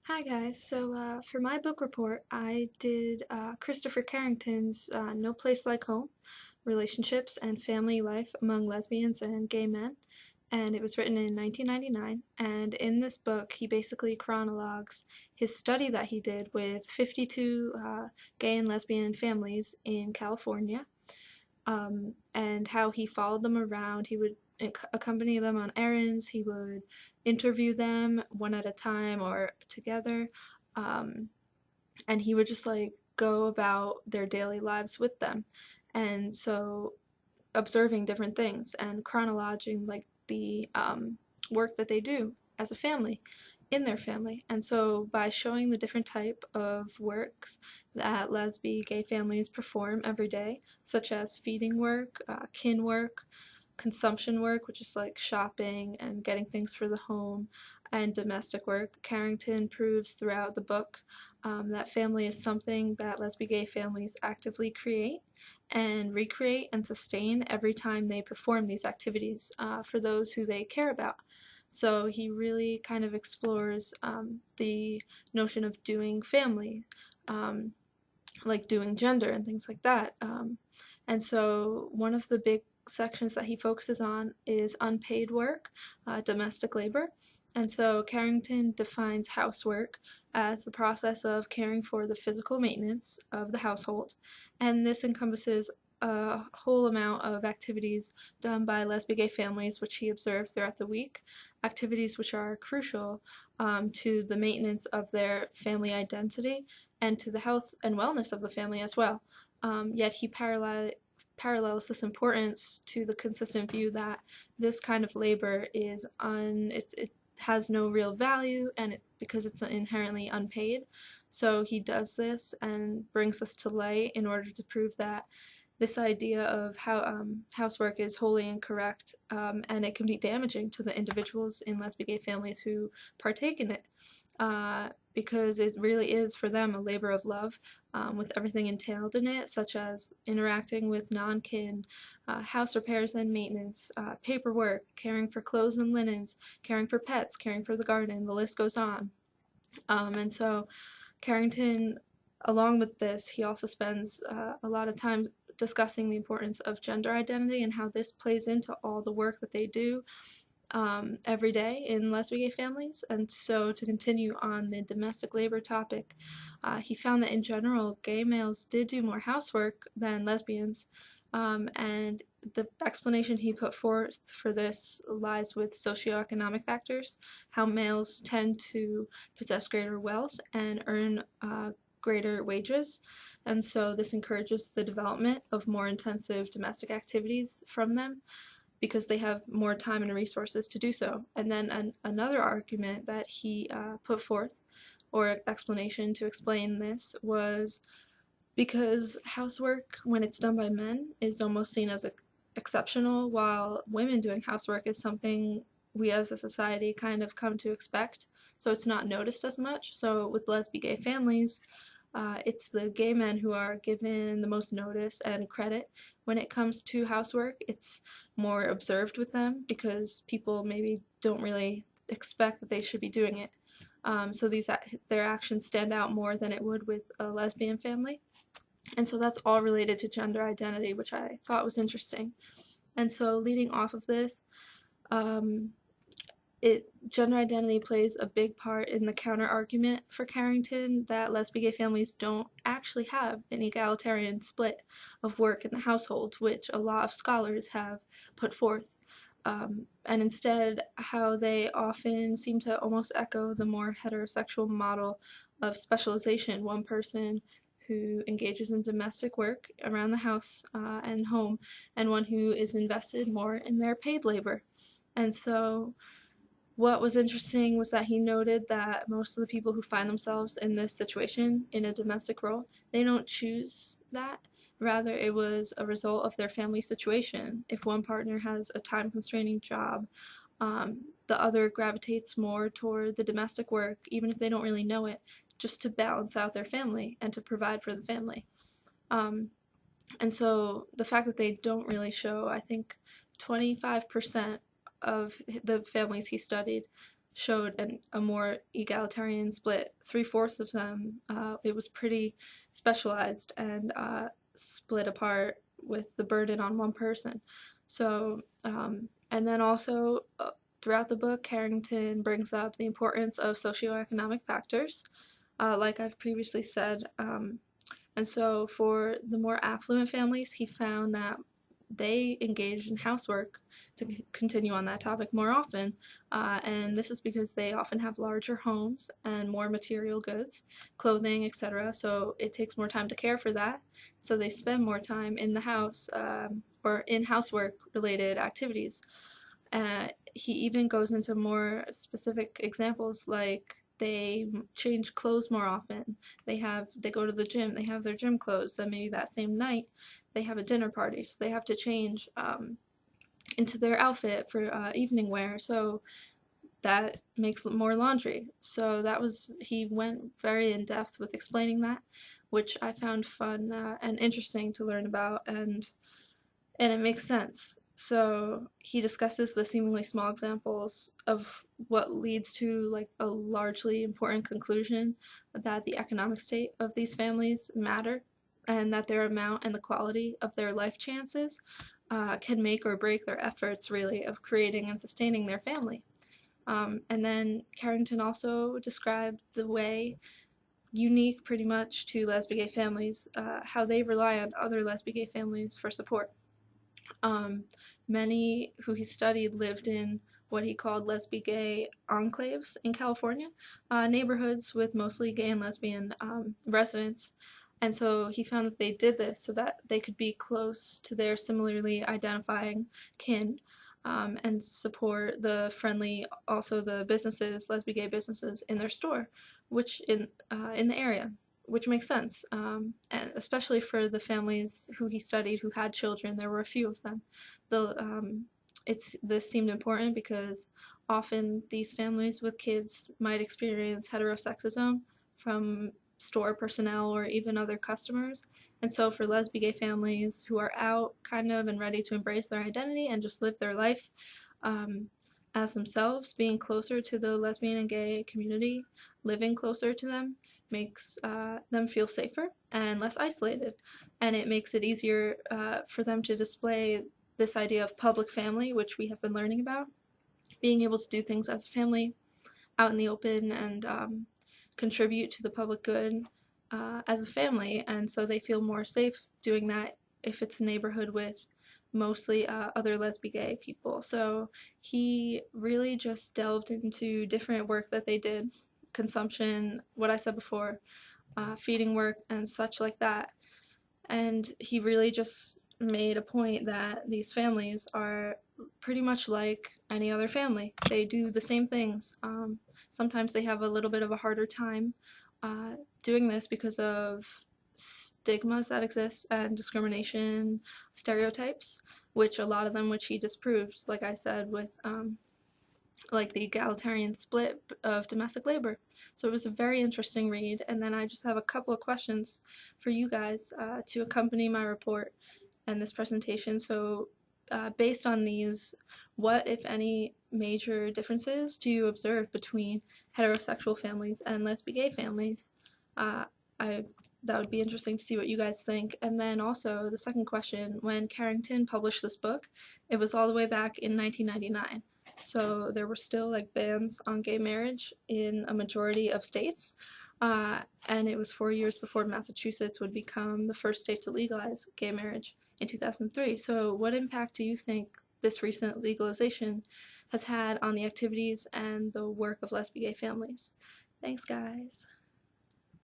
Hi guys. For my book report, I did Christopher Carrington's No Place Like Home: Relationships and Family Life Among Lesbians and Gay Men, and it was written in 1999. And in this book, he basically chronologues his study that he did with 52 gay and lesbian families in California, and how he followed them around. He would accompany them on errands. He would interview them one at a time or together, um, and he would just like go about their daily lives with them. And so observing different things and chronologing like the work that they do as a family in their family. And so by showing the different type of works that lesbian gay families perform every day, such as feeding work, kin work, consumption work, which is like shopping and getting things for the home, and domestic work, Carrington proves throughout the book that family is something that lesbian gay families actively create and recreate and sustain every time they perform these activities for those who they care about. So he really kind of explores the notion of doing family, um, like doing gender and things like that. And so one of the big sections that he focuses on is unpaid work, domestic labor. And so Carrington defines housework as the process of caring for the physical maintenance of the household. And this encompasses a whole amount of activities done by lesbian gay families, which he observed throughout the week, activities which are crucial to the maintenance of their family identity and to the health and wellness of the family as well. Yet he parallels this importance to the consistent view that this kind of labor is it has no real value because it's inherently unpaid. So he does this and brings this to light in order to prove that this idea of how housework is wholly incorrect, and it can be damaging to the individuals in lesbian gay families who partake in it, because it really is for them a labor of love, with everything entailed in it, such as interacting with non-kin, house repairs and maintenance, paperwork, caring for clothes and linens, caring for pets, caring for the garden, the list goes on. And so Carrington, along with this, he also spends a lot of time discussing the importance of gender identity and how this plays into all the work that they do every day in lesbian gay families. And so, to continue on the domestic labor topic, he found that in general, gay males did do more housework than lesbians. And the explanation he put forth for this lies with socioeconomic factors, how males tend to possess greater wealth and earn greater wages. And so this encourages the development of more intensive domestic activities from them because they have more time and resources to do so. And then another argument that he put forth, or explanation to explain this, was because housework, when it's done by men, is almost seen as exceptional, while women doing housework is something we as a society kind of come to expect. So it's not noticed as much. So with lesbian gay families, it's the gay men who are given the most notice and credit when it comes to housework. It's more observed with them because people maybe don't really expect that they should be doing it. So their actions stand out more than it would with a lesbian family. And so that's all related to gender identity, which I thought was interesting. And so leading off of this, um, gender identity plays a big part in the counter argument for Carrington that lesbian gay families don't actually have an egalitarian split of work in the household, which a lot of scholars have put forth. And instead, how they often seem to almost echo the more heterosexual model of specialization. One person who engages in domestic work around the house and home, and one who is invested more in their paid labor. And so what was interesting was that he noted that most of the people who find themselves in this situation, in a domestic role, they don't choose that. Rather, it was a result of their family situation. If one partner has a time constraining job, the other gravitates more toward the domestic work, even if they don't really know it, just to balance out their family and to provide for the family. Um, and so the fact that they don't really show, I think 25% of the families he studied showed a more egalitarian split. Three-fourths of them, it was pretty specialized and split apart with the burden on one person. So, and then also throughout the book, Carrington brings up the importance of socioeconomic factors, like I've previously said. And so for the more affluent families, he found that they engaged in housework, to continue on that topic, more often, and this is because they often have larger homes and more material goods, clothing, etc. So it takes more time to care for that. So they spend more time in the house, or in housework related activities. He even goes into more specific examples, like they change clothes more often. They go to the gym, they have their gym clothes. Then maybe that same night they have a dinner party, so they have to change into their outfit for evening wear. So that makes more laundry. So he went very in depth with explaining that, which I found fun and interesting to learn about, and it makes sense. So he discusses the seemingly small examples of what leads to like a largely important conclusion, that the economic state of these families matter, and that their amount and the quality of their life chances can make or break their efforts, really, of creating and sustaining their family. And then Carrington also described the way, unique pretty much to lesbian gay families, how they rely on other lesbian gay families for support. Um, Many who he studied lived in what he called lesbian gay enclaves in California, neighborhoods with mostly gay and lesbian residents. And so he found that they did this so that they could be close to their similarly identifying kin, and support also the businesses, lesbian gay businesses in their store, which in the area, which makes sense, and especially for the families who he studied who had children. There were a few of them. This seemed important because often these families with kids might experience heterosexism from store personnel or even other customers. And so for lesbian gay families who are out kind of and ready to embrace their identity and just live their life um, as themselves, being closer to the lesbian and gay community, living closer to them, makes them feel safer and less isolated. And it makes it easier for them to display this idea of public family, which we have been learning about, being able to do things as a family out in the open and contribute to the public good as a family. And so they feel more safe doing that if it's a neighborhood with mostly other lesbian gay people. So he really just delved into different work that they did, consumption, what I said before, feeding work, and such like that. And he really just made a point that these families are pretty much like any other family. They do the same things. Sometimes they have a little bit of a harder time doing this because of stigmas that exist and discrimination, stereotypes, which a lot of them, which he disproved, like I said, with like the egalitarian split of domestic labor. So it was a very interesting read. And then I just have a couple of questions for you guys to accompany my report and this presentation. So based on these, what, if any, major differences do you observe between heterosexual families and lesbian gay families? Uh, I That would be interesting to see what you guys think. And then also the second question, when Carrington published this book, it was all the way back in 1999. So there were still like bans on gay marriage in a majority of states. And it was 4 years before Massachusetts would become the first state to legalize gay marriage in 2003. So what impact do you think this recent legalization has had on the activities and the work of lesbian gay families? Thanks, guys.